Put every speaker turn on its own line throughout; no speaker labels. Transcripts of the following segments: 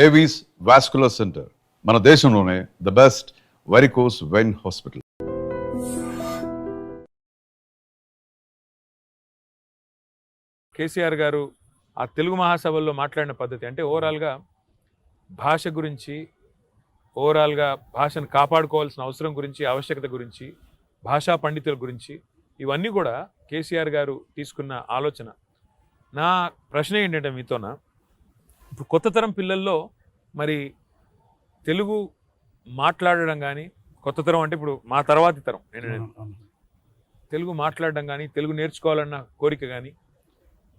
Avis vascular centre మన దేశంలోనే the best varicose vein hospital.
KCR గారు ఆ తెలుగు మహాసభల్లో మాట్లాడిన పద్ధతి అంటే ఓవరాల్గా భాష గురించి, ఓవరాల్గా భాషను కాపాడుకోవాల్సిన అవసరం గురించి, ఆవశ్యకత గురించి, భాషా పండితుల గురించి, ఇవన్నీ కూడా కేసీఆర్ గారు తీసుకున్న ఆలోచన. నా ప్రశ్న ఏంటంటే మీతోన, ఇప్పుడు కొత్త తరం పిల్లల్లో మరి తెలుగు మాట్లాడడం కానీ, కొత్త తరం అంటే ఇప్పుడు మా తర్వాతి తరం, నేను తెలుగు మాట్లాడడం కానీ, తెలుగు నేర్చుకోవాలన్న కోరిక కానీ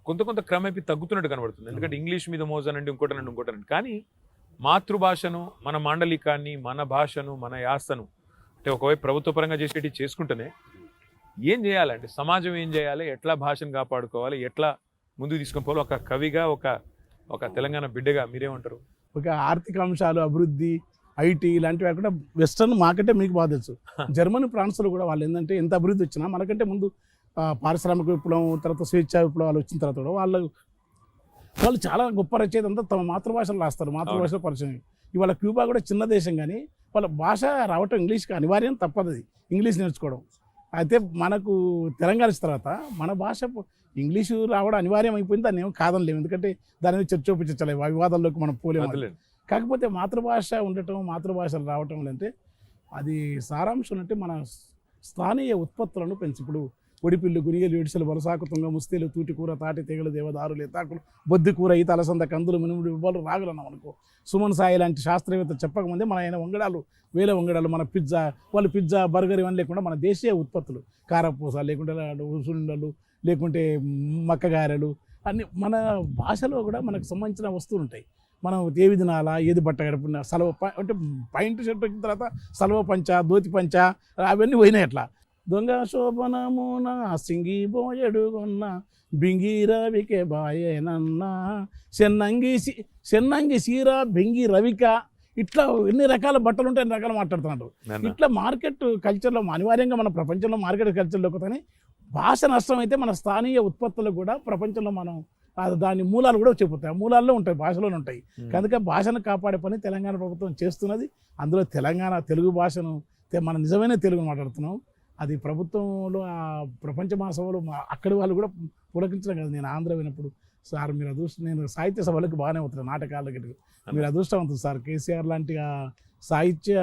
కొంత క్రమేపీ తగ్గుతున్నట్టు కనబడుతుంది. ఎందుకంటే ఇంగ్లీష్ మీద మోజానండి, ఇంకోటనండి. కానీ మాతృభాషను, మన మాండలికాన్ని, మన భాషను, మన యాసను అంటే ఒకవైపు ప్రభుత్వ పరంగా చేసేటి చేసుకుంటేనే ఏం చేయాలంటే సమాజం ఏం చేయాలి, ఎట్లా భాషను కాపాడుకోవాలి, ఎట్లా ముందుకు తీసుకొని పోవాలి, ఒక కవిగా, ఒక తెలంగాణ బిడ్డగా మీరేమంటారు?
ఒక ఆర్థిక అంశాలు, అభివృద్ధి, ఐటీ ఇలాంటివి కాకుండా వెస్టర్న్ మాకంటే మీకు బాగా తెలుసు. జర్మనీ ఫ్రాన్స్లో కూడా వాళ్ళు ఏంటంటే ఎంత అభివృద్ధి వచ్చినా మనకంటే ముందు పారిశ్రామిక విప్లవం, తర్వాత స్వేచ్ఛా విప్లవాలు వచ్చిన తర్వాత కూడా వాళ్ళు చాలా గొప్ప రచయిత అంతా తమ మాతృభాషలో రాస్తారు, మాతృభాషలో పరిచయం. ఇవాళ క్యూబా కూడా చిన్న దేశం, కానీ వాళ్ళ భాష రావటం ఇంగ్లీష్కి అనివార్యం, తప్పదు ఇంగ్లీష్ నేర్చుకోవడం. అయితే మనకు తెలంగాణ వచ్చిన తర్వాత మన భాష ఇంగ్లీషు రావడం అనివార్యం అయిపోయింది, దాన్ని ఏమో కాదనలేము. ఎందుకంటే దాని మీద చర్చోపించలేము, వివాదాల్లోకి మనం పోలేము. కాకపోతే మాతృభాష ఉండటం, మాతృభాషలు రావటం అంటే అది సారాంశం అంటే మన స్థానియ ఉత్పత్తులను పెంచి, ఇప్పుడు ఒడిపిల్లు, గునిగలు, ఎడిసెలు, వలసాకు, తుంగ, ముస్తేలు, తూటికూర, తాటి తెగలు, దేవదారులు, ఎత్తాకులు, బొద్దికూర, ఈత, అలసంద, కందులు, మినుముడు, వివ్వలు, రాగులు అన్నాం అనుకో. సుమన్ సాయి లాంటి శాస్త్రవేత్త చెప్పకముందే మన ఆయన వంగడాలు, వేల వంగడాలు, మన పిజ్జా, బర్గర్ ఇవన్నీ లేకుండా మన దేశీయ ఉత్పత్తులు, కారపూస, లేకుంటే ఉసుండలు, లేకుంటే మక్కగారెలు అన్నీ మన భాషలో కూడా మనకు సంబంధించిన వస్తువులు ఉంటాయి. మనం ఏవి తినాలా, ఏది బట్ట గడుపున, అంటే పాయింట్ షర్ట్ వచ్చిన తర్వాత సలవ పంచ, దోతి పంచ అవన్నీ పోయినాయి. అట్లా దొంగ శోభనమున సింగిబోయడుగొన్న బింగి రవికే బాయేనన్న చెన్నంగి సీర బెంగి రవిక, ఇట్లా ఎన్ని రకాల బట్టలు ఉంటాయి, ఎన్ని రకాలు మాట్లాడుతున్నారు. ఇట్లా మార్కెట్ కల్చర్లో అనివార్యంగా మన ప్రపంచంలో మార్కెట్ కల్చర్లోకి కానీ భాష నష్టం అయితే మన స్థానియ ఉత్పత్తులు కూడా ప్రపంచంలో మనం దాని మూలాలు కూడా చెప్పుతాయి, మూలాల్లో ఉంటాయి, భాషలోనే ఉంటాయి. కనుక భాషను కాపాడే పని తెలంగాణ ప్రభుత్వం చేస్తున్నది. అందులో తెలుగు భాషను మన నిజమైన తెలుగును మాట్లాడుతున్నాం. అది ప్రభుత్వంలో ఆ ప్రపంచ మహాసభలో అక్కడి వాళ్ళు కూడా పులకించడం కదా. నేను ఆంధ్ర వినప్పుడు, సార్ మీరు అదృష్టం, నేను సాహిత్య సభలకు బాగానే అవుతున్నాను, నాటకాలకి మీరు అదృష్టవంతులు సార్. కేసీఆర్ లాంటి సాహిత్య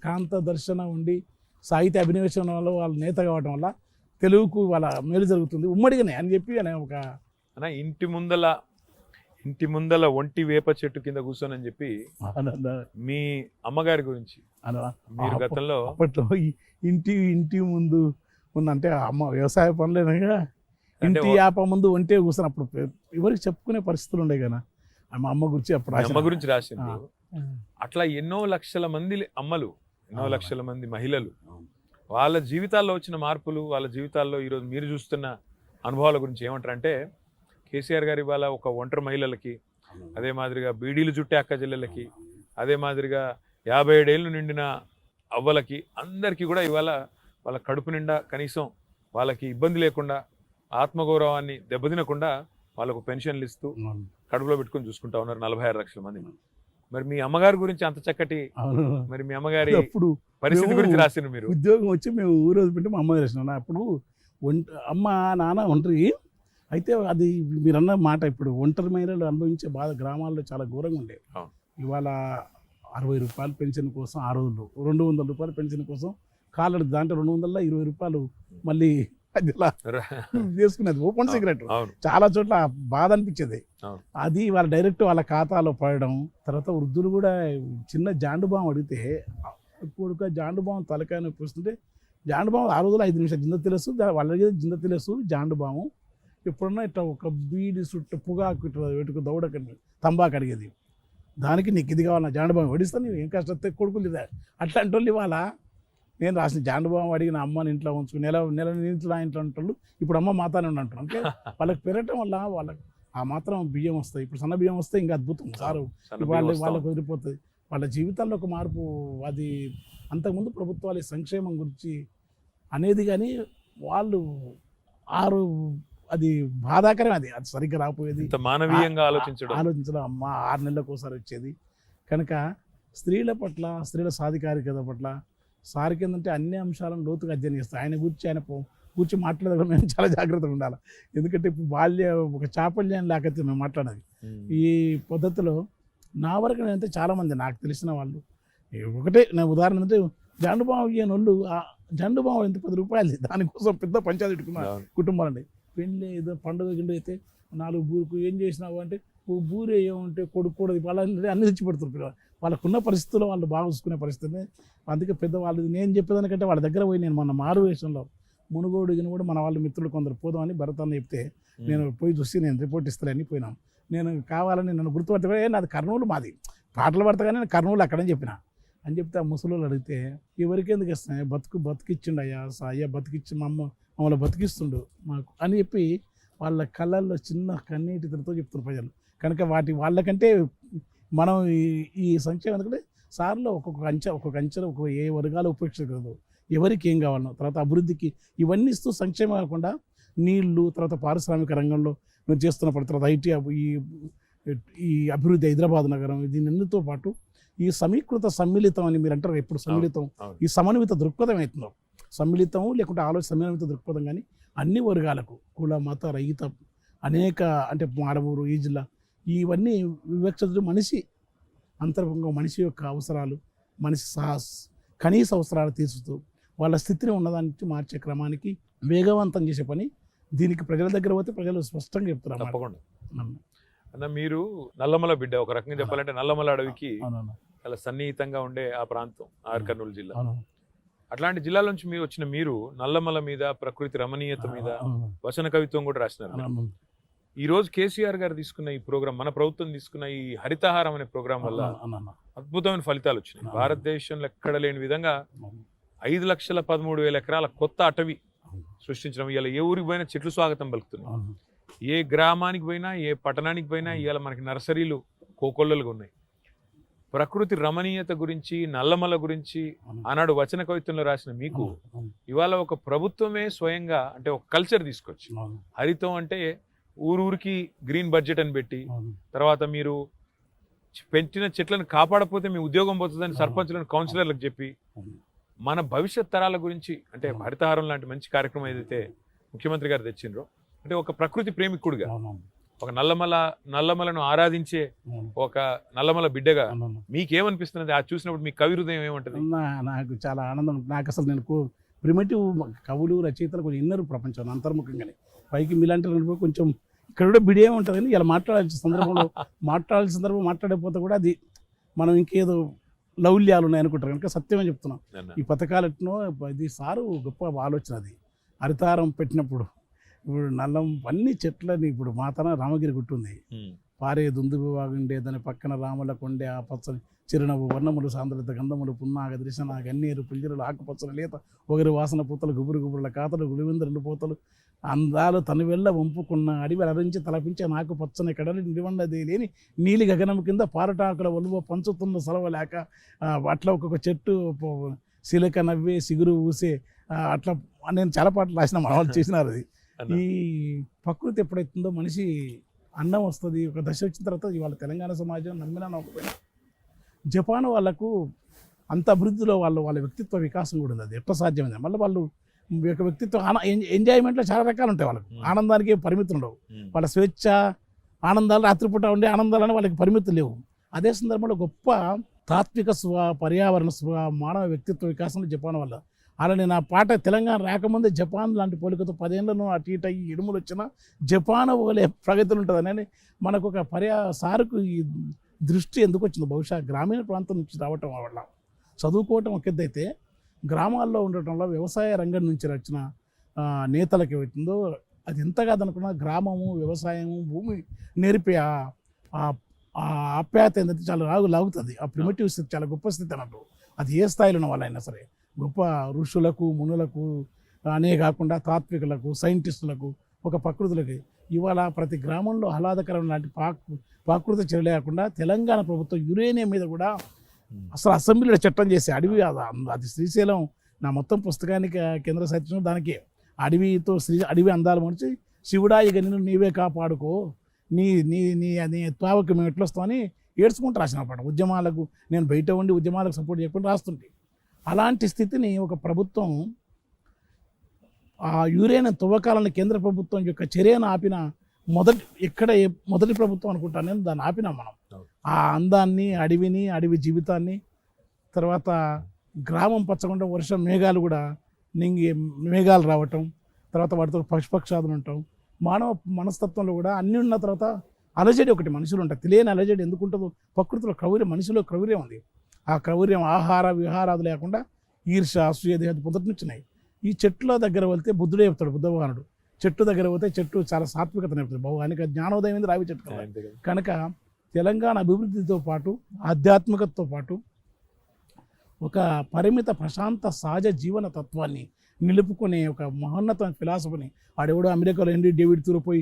కాంత దర్శనం ఉండి సాహిత్య అభినవేశంలో వాళ్ళ నేత కావడం వల్ల తెలుగుకు వాళ్ళ మేలు జరుగుతుంది ఉమ్మడిగానే అని చెప్పి ఒక
ఇంటి ముందల ఒంటి వేప చెట్టు కింద కూర్చోనని చెప్పి మీ అమ్మగారి గురించి మీరు గతంలో
అప్పట్లో ఇంటి ముందు అంటే అమ్మ వ్యవసాయ పనులేనగా ఇంటి యాప ముందు ఒంటే కూర్చున్నప్పుడు ఎవరికి చెప్పుకునే పరిస్థితులు ఉండే కదా. మా అమ్మ గురించి అప్పుడు
అమ్మ గురించి రాసింది. అట్లా ఎన్నో లక్షల మంది అమ్మలు, ఎన్నో లక్షల మంది మహిళలు, వాళ్ళ జీవితాల్లో వచ్చిన మార్పులు, వాళ్ళ జీవితాల్లో ఈరోజు మీరు చూస్తున్న అనుభవాల గురించి ఏమంటారంటే, కేసీఆర్ గారి ఇవాళ ఒక ఒంటరి మహిళలకి, అదే మాదిరిగా బీడీలు చుట్టే అక్క చెల్లెలకి, అదే మాదిరిగా 57 ఏళ్ళు నిండిన అవ్వలకి, అందరికీ కూడా ఇవాళ వాళ్ళ కడుపు నిండా కనీసం వాళ్ళకి ఇబ్బంది లేకుండా, ఆత్మగౌరవాన్ని దెబ్బతినకుండా వాళ్ళకు పెన్షన్లు ఇస్తూ కడుపులో పెట్టుకుని చూసుకుంటా ఉన్నారు 46 లక్షల మంది. మరి మీ అమ్మగారి గురించి అంత చక్కటి, మరి మీ అమ్మగారి పరిస్థితి గురించి రాసిన మీరు
ఉద్యోగం వచ్చి మేము ఊరు పెట్టి మా అమ్మ రాసిన అప్పుడు అమ్మ నాన్న ఒంటరి అయితే అది మీరన్న మాట. ఇప్పుడు ఒంటరి మహిళలు అనుభవించే బాధ గ్రామాల్లో చాలా ఘోరంగా ఉండేవి. ఇవాళ 60 రూపాయలు పెన్షన్ కోసం, ఆ రోజుల్లో 200 రూపాయలు పెన్షన్ కోసం కాలర్ దాంట్లో 220 రూపాయలు మళ్ళీ అది ఇలా చేసుకునేది ఓపెన్ సీక్రెట్. చాలా చోట్ల బాధ అనిపించేది. అది వాళ్ళ డైరెక్ట్ వాళ్ళ ఖాతాలో పడడం. తర్వాత వృద్ధులు కూడా చిన్న జాండుబాం అడిగితే ఇప్పుడు జాండుబాం తలకాయ నొప్పి వస్తుంటే, జాండుబాం ఆ రోజుల్లో 5 నిమిషాలు జింద తెలుసు, వాళ్ళకి జింద తెలుసు జాండుబాము. ఎప్పుడన్నా ఇట్లా ఒక బీడి చుట్టూ పొగాకు పెట్టుకు దౌడకండి తంబాకు అడిగేది, దానికి నీకు ఇది కావాలన్నా జాండుబాం వడిస్తాను, నీవు ఏం కష్టం కొడుకులు ఇదే అట్లాంటి వాళ్ళు. ఇవాళ నేను రాసిన జాండుబాం అడిగిన అమ్మని ఇంట్లో ఉంచుకుని నెల ఇంట్లో ఇంట్లో ఉంటూ ఇప్పుడు అమ్మ మాతానే ఉండంటారు. అంటే వాళ్ళకి పెరగటం వల్ల వాళ్ళకి ఆ మాత్రం బియ్యం వస్తాయి. ఇప్పుడు సన్న బియ్యం వస్తే ఇంకా అద్భుతం సారు, వాళ్ళకి వదిలిపోతుంది. వాళ్ళ జీవితాల్లో ఒక మార్పు. అది అంతకుముందు ప్రభుత్వాలు సంక్షేమం గురించి అనేది కానీ వాళ్ళు అది బాధాకరం. అది సరిగ్గా రాకపోయేది.
మానవీయంగా ఆలోచించడం
అమ్మ 6 నెలలకు ఒకసారి వచ్చేది. కనుక స్త్రీల పట్ల, స్త్రీల సాధికారికత పట్ల సార్కి ఏంటంటే అన్ని అంశాలను లోతుగా అధ్యయనం చేస్తాం. ఆయన కూర్చి మాట్లాడడం మేము చాలా జాగ్రత్తగా ఉండాలి. ఎందుకంటే ఇప్పుడు ఒక చాపల్యం లేకపోతే మేము మాట్లాడేది ఈ పద్ధతిలో. నా వరకు నేనైతే చాలామంది నాకు తెలిసిన వాళ్ళు ఒకటే నేను ఉదాహరణ అంటే జండుబాము ఇయ్యని వాళ్ళు జండుబాము ఎంత 10 రూపాయలు దానికోసం పెద్ద పంచాయతీ పెట్టుకున్న కుటుంబాలండి. పెళ్ళి ఏదో పండుగ గిండు అయితే 4 బూరుకు ఏం చేసినావు అంటే బూరు వేయమంటే కొడుకూడదు వాళ్ళంటే అన్ని తెచ్చి పెడుతున్నారు. వాళ్ళకున్న పరిస్థితుల్లో వాళ్ళు బాగా చూసుకునే పరిస్థితి. అందుకే పెద్దవాళ్ళు నేను చెప్పేదానికంటే వాళ్ళ దగ్గర పోయి నేను మొన్న మారు వేషంలో మునుగోడు కూడా మన వాళ్ళ మిత్రులు కొందరు పోదామని భరతాన్ని చెప్తే నేను పోయి చూసి నేను రిపోర్ట్ ఇస్తానని పోయినాం. నేను కావాలని నన్ను గుర్తుపడితే నాది కర్నూలు, మాది పాటలు పడతా కానీ నేను కర్నూలు అక్కడని చెప్పిన అని చెప్తే ఆ ముసలోళ్ళు అడిగితే ఎవరికి ఎందుకు ఇస్తాను బతికిచ్చిండు అయ్యా బతికిచ్చి మమ్మల్ని బతికిస్తుండు మాకు అని చెప్పి వాళ్ళ కళ్ళల్లో చిన్న కన్నీటితో చెప్తున్నారు ప్రజలు. కనుక వాళ్ళకంటే మనం ఈ సంక్షేమం ఎందుకంటే సార్లో ఒక్కొక్క అంచెలో ఏ వర్గాలు ఉపేక్షించకూడదు, ఎవరికి ఏం కావాలనో, తర్వాత అభివృద్ధికి ఇవన్నీ ఇస్తూ సంక్షేమం కాకుండా నీళ్లు, తర్వాత పారిశ్రామిక రంగంలో మీరు చేస్తున్న తర్వాత ఐటీ ఈ అభివృద్ధి హైదరాబాద్ నగరం దీనితో పాటు ఈ సమీకృత సమ్మిళితం అని మీరు అంటారు ఎప్పుడు సమ్మిళితం, ఈ సమన్విత దృక్పథం అవుతుందో సమ్మిళితం లేకుంటే సమన్విత దృక్పథం కానీ అన్ని వర్గాలకు కుల మత రహిత అనేక అంటే మాడమూరు ఈ జిల్లా ఇవన్నీ వివక్షితులు మనిషి అంతర్గంగా మనిషి యొక్క అవసరాలు మనిషి కనీస అవసరాలు తీర్చుతూ వాళ్ళ స్థితిని ఉన్నదానికి మార్చే క్రమానికి వేగవంతం చేసే పని. దీనికి ప్రజల దగ్గర పోతే ప్రజలు స్పష్టంగా చెప్తున్నారు.
తప్పకుండా అన్న, మీరు నల్లమల బిడ్డ, ఒక రకంగా చెప్పాలంటే నల్లమల అడవికి చాలా సన్నిహితంగా ఉండే ఆ ప్రాంతం కర్నూలు జిల్లా. అట్లాంటి జిల్లాల నుంచి మీరు వచ్చిన మీరు నల్లమల మీద, ప్రకృతి రమణీయత మీద వచన కవిత్వం కూడా రాసినారు. ఈ రోజు కేసీఆర్ గారు తీసుకున్న ఈ ప్రోగ్రాం, మన ప్రభుత్వం తీసుకున్న ఈ హరితహారం అనే ప్రోగ్రాం వల్ల అద్భుతమైన ఫలితాలు వచ్చినాయి. భారతదేశంలో ఎక్కడ లేని విధంగా 5,13,000 ఎకరాల కొత్త అటవీ సృష్టించడం. ఇవాళ ఏ ఊరికి పోయినా చెట్లు స్వాగతం పలుకుతున్నాయి. ఏ గ్రామానికి పోయినా, ఏ పట్టణానికి పోయినా ఇవాళ మనకి నర్సరీలు కోకొల్లలుగా ఉన్నాయి. ప్రకృతి రమణీయత గురించి, నల్లమల గురించి ఆనాడు వచన కవిత్వంలో రాసిన మీకు ఇవాళ ఒక ప్రభుత్వమే స్వయంగా అంటే ఒక కల్చర్ తీసుకొచ్చి, హరితం అంటే ఊరికి గ్రీన్ బడ్జెట్ అని పెట్టి, తర్వాత మీరు పెంచిన చెట్లను కాపాడకపోతే మీ ఉద్యోగం పోతుందని సర్పంచులను, కౌన్సిలర్లకు చెప్పి మన భవిష్యత్ తరాల గురించి అంటే హరితహారం లాంటి మంచి కార్యక్రమం ఏదైతే ముఖ్యమంత్రి గారు తెచ్చిండ్రో, అంటే ఒక ప్రకృతి ప్రేమికుడుగా, ఒక నల్లమలను ఆరాధించే ఒక నల్లమల బిడ్డగా మీకేమనిపిస్తున్నది? అది చూసినప్పుడు మీ కవి హృదయం ఏమంటుంది?
నాకు చాలా ఆనందం. నాకు అసలు నేను ప్రిమిటివ్ కవులు, రచయితలు కొంచెం ఇన్నరు ప్రపంచం అంతర్ముఖంగానే పైకి మీలాంటి కొంచెం ఇక్కడ కూడా బిడియే ఉంటుంది. కానీ ఇలా మాట్లాడాల్సిన సందర్భం మాట్లాడకపోతే కూడా అది మనం ఇంకేదో లౌల్యాలు ఉన్నాయి అనుకుంటారు. కనుక సత్యమే చెప్తున్నాం. ఈ పథకాలు ఎట్నో ఇది సారు గొప్ప ఆలోచన. అది హరితహారం పెట్టినప్పుడు ఇప్పుడు నల్లం అన్ని చెట్లని ఇప్పుడు మాతన రామగిరి గుట్టుంది, పారే దుందుగు వాగుండే దాని పక్కన రాముల కొండే ఆ పచ్చని చిరునవ్వు వర్ణములు సాంద్రత గంధములు పున్నాగ దృశన గన్నేరు పిల్జరులు ఆకుపచ్చని లేత ఒకరి వాసన పూతలు గుబురు గుబురుల కాతలు గుడివింద 2 పూతలు అందాలు తను వెళ్ళ వంపుకున్న అడివి అలరించి తలపించే నాకు పచ్చని కడలి నిడివండది లేని నీలి గగనం కింద పారటాకుల ఒలువ పంచుతున్న సెలవలేక అట్లా ఒక్కొక్క చెట్టు సిలక నవ్వే సిగురు ఊసే అట్లా నేను చాలా పాటలు రాసిన మన వాళ్ళు చేసినారు. అది ఈ ప్రకృతి ఎప్పుడైతుందో మనిషి అన్నం వస్తుంది. ఒక దశ వచ్చిన తర్వాత ఇవాళ తెలంగాణ సమాజం నమ్మినా నమ్మకపోయినా జపాన్ వాళ్ళకు అంత అభివృద్ధిలో వాళ్ళ వ్యక్తిత్వ వికాసం కూడా ఉంది. అది ఎట్లా సాధ్యమైంది? మళ్ళీ వాళ్ళు యొక్క వ్యక్తిత్వం ఎంజాయ్మెంట్లో చాలా రకాలు ఉంటాయి. వాళ్ళకు ఆనందానికి పరిమితులు ఉండవు. వాళ్ళ స్వేచ్ఛ ఆనందాలు, రాత్రిపూట ఉండే ఆనందాలని వాళ్ళకి పరిమితులు లేవు. అదే సందర్భంలో గొప్ప తాత్విక పర్యావరణ మానవ వ్యక్తిత్వ వికాసంలో జపాన్ వల్ల అలా నేను ఆ పాట తెలంగాణ రాకముందే జపాన్ లాంటి పోలికతో 10 ఏళ్లను అటు ఇటు అయ్యి ఇడుములు వచ్చినా జపాన్ పోలే ప్రగతులు ఉంటుందని మనకు ఒక సారుకు ఈ దృష్టి ఎందుకు వచ్చిందో బహుశా గ్రామీణ ప్రాంతం నుంచి రావటం వల్ల. చదువుకోవటం ఒక ఎద్దైతే గ్రామాల్లో ఉండటంలో వ్యవసాయ రంగం నుంచి వచ్చిన నేతలకు ఏమవుతుందో అది ఎంత కాదనుకున్నా గ్రామము, వ్యవసాయము, భూమి నేర్పే ఆప్యాయత ఏంటంటే చాలా లాగుతుంది. ఆ ప్రిమిటివ్ స్థితి చాలా గొప్ప స్థితి అన్నట్టు. అది ఏ స్థాయిలో ఉన్న వాళ్ళైనా సరే గొప్ప ఋషులకు, మునులకు అనే కాకుండా తాత్వికులకు, సైంటిస్టులకు, ఒక ప్రకృతులకి ఇవాళ ప్రతి గ్రామంలో ఆహ్లాదకరమైన లాంటి ప్రాకృతిక చర్యలు లేకుండా తెలంగాణ ప్రభుత్వం యురేనియం మీద కూడా అసలు అసెంబ్లీలో చట్టం చేసి అడవి అది శ్రీశైలం నా మొత్తం పుస్తకానికి కేంద్ర సాహిత్యం దానికి అడవి అందాలు మనిషి శివుడా ఇక నిన్ను నీవే కాపాడుకో, నీ నీ నీ నీ త్వావకి మేము ఎట్లా వస్తామని ఏడ్చుకుంటూ రాసిన పాట. ఉద్యమాలకు నేను బయట ఉండి ఉద్యమాలకు సపోర్ట్ చేయకుండా రాస్తుంటే, అలాంటి స్థితిని ఒక ప్రభుత్వం ఆ యురేనియం తవ్వకాలను కేంద్ర ప్రభుత్వం యొక్క చర్యను ఆపిన మొదటి ప్రభుత్వం అనుకుంటాను నేను. దాన్ని ఆపినాం మనం. ఆ అందాన్ని, అడవి జీవితాన్ని, తర్వాత గ్రామం పచ్చకుండా వర్షం మేఘాలు కూడా మేఘాలు రావటం, తర్వాత వాటితో పక్షుపక్షాదులు ఉండటం, మానవ మనస్తత్వంలో కూడా అన్నీ ఉన్న తర్వాత అలజడి ఒకటి మనుషులు ఉంటాయి. తెలియని అలజడి ఎందుకు ఉంటుందో, ప్రకృతిలో క్రౌర్యం, మనిషిలో క్రౌర్యం ఉంది. ఆ క్రౌర్యం ఆహార విహారాలు లేకుండా ఈర్ష, అసూయ, దేహం పొందటి నుంచినాయి. ఈ చెట్ల దగ్గర వెళ్తే బుద్ధుడే చెప్తాడు, బుద్ధ భగవానుడు. చెట్టు దగ్గర పోతే చెట్టు చాలా సాత్వికత నేర్పుతుంది. ఆయనకి జ్ఞానోదయం మీద రావి చెట్టు కదా. కనుక తెలంగాణ అభివృద్ధితో పాటు ఆధ్యాత్మికతతో పాటు ఒక పరిమిత ప్రశాంత సహజ జీవన తత్వాన్ని నిలుపుకునే ఒక మహోన్నతమైన ఫిలాసఫీని ఆడెవడో అమెరికాలో హెన్రీ డేవిడ్ తూరు పోయి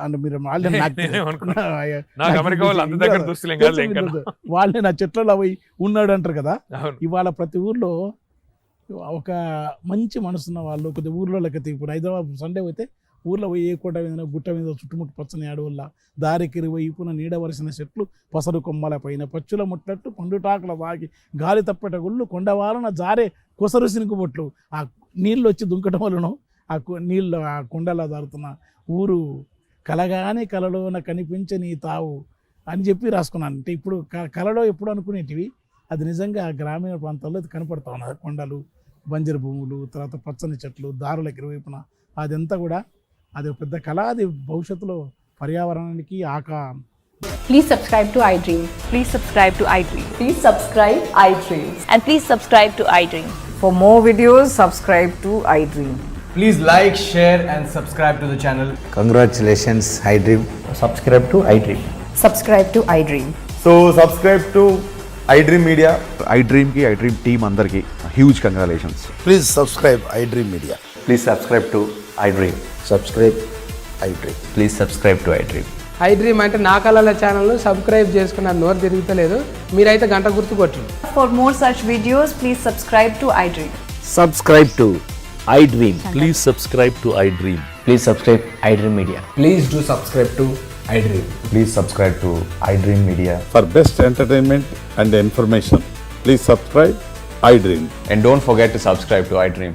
అంటే మీరు వాళ్ళని నా చెట్లలో పోయి ఉన్నాడు అంటారు కదా. ఇవాళ ప్రతి ఊర్లో ఒక మంచి మనసున్న వాళ్ళు కొద్ది ఊర్లో లెక్కతే. ఇప్పుడు హైదరాబాద్ సండే పోతే ఊర్లో పోయి ఏ కోట మీద గుట్ట మీద చుట్టుముట్టు పచ్చని అడవుల్లా దారికి వైపున నీడ వరిసిన చెట్లు, పసరు కొమ్మల పైన పచ్చుల ముట్టట్టు పండుటాకుల వాగి గాలి తప్పట గుళ్ళు కొండవాలన జారే కొసరు సినుకు బొట్లు. ఆ నీళ్ళు వచ్చి దుంకటం వలన ఆ నీళ్ళు ఆ కొండలా దారుతున్న ఊరు కలగానే కలలోన కనిపించని తావు అని చెప్పి రాసుకున్నాను. అంటే ఇప్పుడు కలలో ఎప్పుడు అనుకునేటివి అది నిజంగా గ్రామీణ ప్రాంతాల్లో అది కనపడతా ఉన్నది. కొండలు, బంజరు భూములు, తర్వాత పచ్చని చెట్లు, దారులకు ఇరువైపున అదంతా కూడా అది పెద్ద కళ. అది భవిష్యత్తులో పర్యావరణానికి
Please subscribe to iDream.
Please subscribe to iDream.
Please subscribe iDream.
And please subscribe to iDream.
For more videos, subscribe to iDream.
Please like, share and subscribe to the channel.
Congratulations, iDream.
Subscribe to iDream.
Subscribe to iDream.
So subscribe to iDream Media.
iDream team andarki huge congratulations.
Please subscribe iDream Media.
Please subscribe to iDream.
Subscribe iDream.
Please subscribe to iDream.
iDream అంటే నా కళల ఛానల్ను subscribe చేసుకున్న నోరు తిరుగుతలేదు, మీరైతే గంట గుర్తు కొట్టండి.
For more such videos, please subscribe to iDream.
Subscribe to iDream.
Please subscribe to iDream.
Please subscribe iDream Media. Please do subscribe to iDream.
Please subscribe to iDream Media.
For best entertainment and information, please subscribe iDream.
And don't forget to subscribe to iDream.